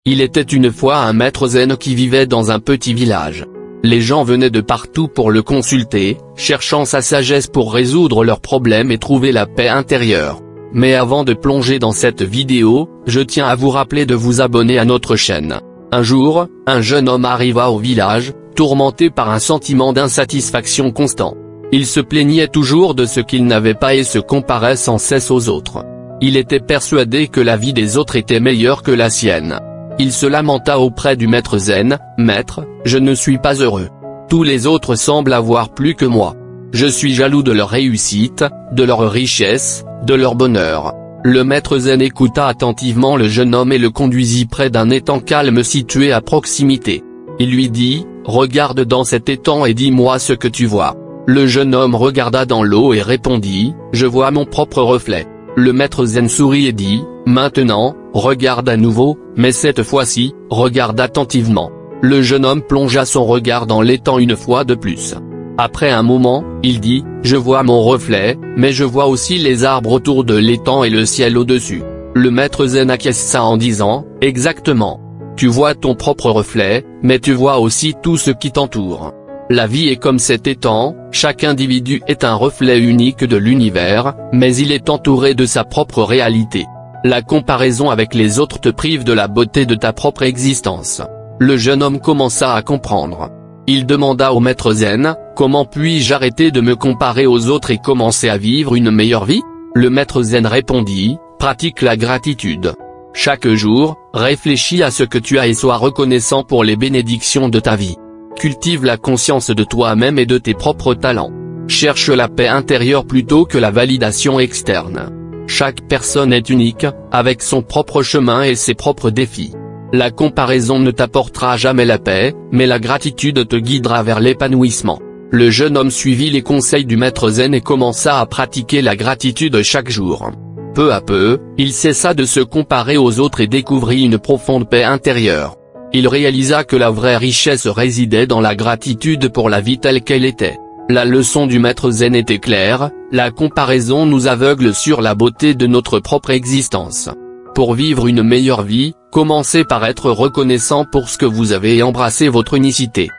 Il était une fois un maître zen qui vivait dans un petit village. Les gens venaient de partout pour le consulter, cherchant sa sagesse pour résoudre leurs problèmes et trouver la paix intérieure. Mais avant de plonger dans cette vidéo, je tiens à vous rappeler de vous abonner à notre chaîne. Un jour, un jeune homme arriva au village, tourmenté par un sentiment d'insatisfaction constant. Il se plaignait toujours de ce qu'il n'avait pas et se comparait sans cesse aux autres. Il était persuadé que la vie des autres était meilleure que la sienne. Il se lamenta auprès du maître zen, « Maître, je ne suis pas heureux. Tous les autres semblent avoir plus que moi. Je suis jaloux de leur réussite, de leur richesse, de leur bonheur. » Le maître zen écouta attentivement le jeune homme et le conduisit près d'un étang calme situé à proximité. Il lui dit, « Regarde dans cet étang et dis-moi ce que tu vois. » Le jeune homme regarda dans l'eau et répondit, « Je vois mon propre reflet. » Le maître zen sourit et dit, « Maintenant, regarde à nouveau, mais cette fois-ci, regarde attentivement. » Le jeune homme plongea son regard dans l'étang une fois de plus. Après un moment, il dit, « Je vois mon reflet, mais je vois aussi les arbres autour de l'étang et le ciel au-dessus. » Le maître zen acquiesça en disant, « Exactement. Tu vois ton propre reflet, mais tu vois aussi tout ce qui t'entoure. La vie est comme cet étang, chaque individu est un reflet unique de l'univers, mais il est entouré de sa propre réalité. La comparaison avec les autres te prive de la beauté de ta propre existence. » Le jeune homme commença à comprendre. Il demanda au maître zen, « Comment puis-je arrêter de me comparer aux autres et commencer à vivre une meilleure vie ?» Le maître zen répondit, « Pratique la gratitude. Chaque jour, réfléchis à ce que tu as et sois reconnaissant pour les bénédictions de ta vie. Cultive la conscience de toi-même et de tes propres talents. Cherche la paix intérieure plutôt que la validation externe. Chaque personne est unique, avec son propre chemin et ses propres défis. La comparaison ne t'apportera jamais la paix, mais la gratitude te guidera vers l'épanouissement. » Le jeune homme suivit les conseils du maître zen et commença à pratiquer la gratitude chaque jour. Peu à peu, il cessa de se comparer aux autres et découvrit une profonde paix intérieure. Il réalisa que la vraie richesse résidait dans la gratitude pour la vie telle qu'elle était. La leçon du maître zen était claire, la comparaison nous aveugle sur la beauté de notre propre existence. Pour vivre une meilleure vie, commencez par être reconnaissant pour ce que vous avez et embrasser votre unicité.